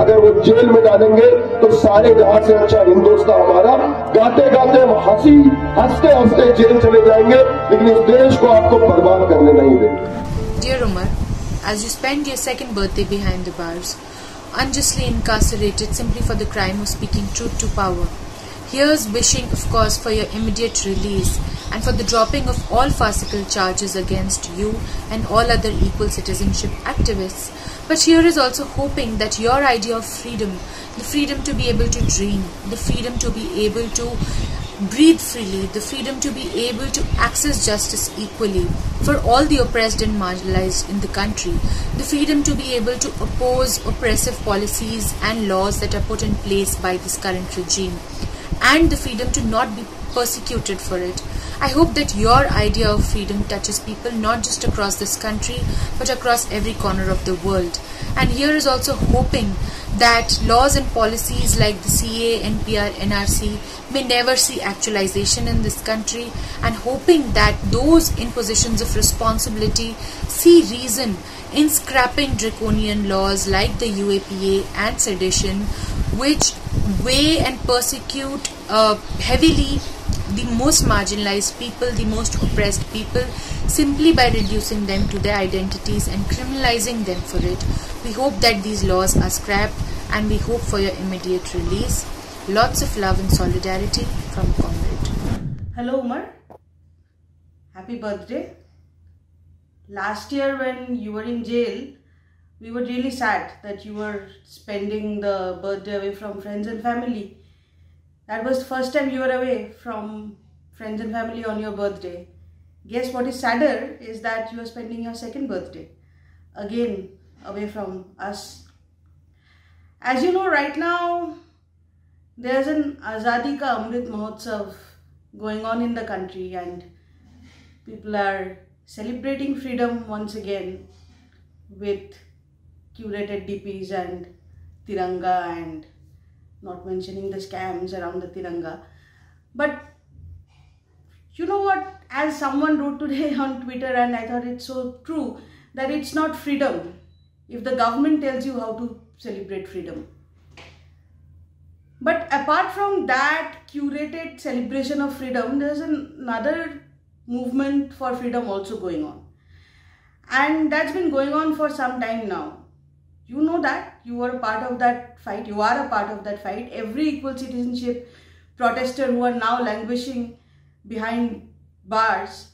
अगर वो जेल में डालेंगे तो सारे जहां से अच्छा हिंदुस्तान हमारा, गाते गाते हम हंसते हंसते जेल चले जाएंगे, लेकिन इस देश को आपको बर्बाद करने नहीं देंगे। Dear Umar, as you spend your second birthday behind the bars, unjustly incarcerated simply for the crime of speaking truth to power, here's wishing, of course, for your immediate release and for the dropping of all farcical charges against you and all other equal citizenship activists. But here is also hoping that your idea of freedom, the freedom to be able to dream, the freedom to be able to breathe freely, the freedom to be able to access justice equally for all the oppressed and marginalized in the country, the freedom to be able to oppose oppressive policies and laws that are put in place by this current regime, and the freedom to not be persecuted for it. I hope that your idea of freedom touches people not just across this country but across every corner of the world. And here is also hoping that laws and policies like the CA, NPR, NRC may never see actualization in this country, and hoping that those in positions of responsibility see reason in scrapping draconian laws like the UAPA and sedition, which weigh and persecute heavily the most marginalized people, the most oppressed people, simply by reducing them to their identities and criminalizing them for it. We hope that these laws are scrapped, and we hope for your immediate release. Lots of love and solidarity from Comrade. Hello Umar, happy birthday. Last year when you were in jail, we were really sad that you were spending the birthday away from friends and family. That was the first time you were away from friends and family on your birthday. Guess what is sadder is that you are spending your second birthday again away from us. As you know, right now there's an Azadi Ka Amrit Mahotsav going on in the country, and people are celebrating freedom once again with curated DPs and Tiranga, and not mentioning the scams around the Tiranga. But you know what, as someone wrote today on Twitter, and I thought it's so true, that it's not freedom if the government tells you how to celebrate freedom. But apart from that curated celebration of freedom, there's another movement for freedom also going on, and that's been going on for some time now. You know that, you are a part of that fight, you are a part of that fight. Every equal citizenship protester who are now languishing behind bars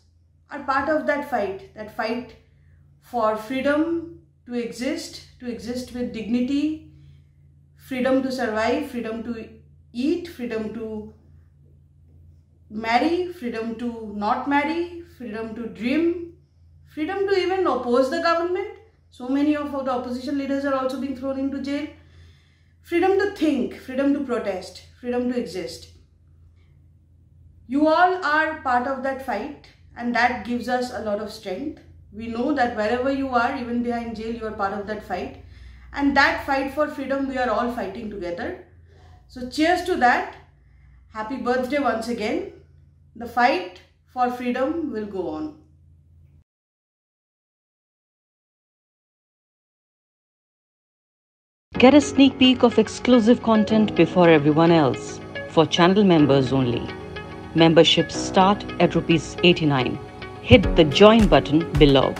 are part of that fight for freedom to exist with dignity, freedom to survive, freedom to eat, freedom to marry, freedom to not marry, freedom to dream, freedom to even oppose the government. So many of the opposition leaders are also being thrown into jail. Freedom to think, freedom to protest, freedom to exist. You all are part of that fight, and that gives us a lot of strength. We know that wherever you are, even behind jail, you are part of that fight. And that fight for freedom, we are all fighting together. So cheers to that. Happy birthday once again. The fight for freedom will go on. Get a sneak peek of exclusive content before everyone else. For channel members only. Memberships start at ₹89. Hit the join button below.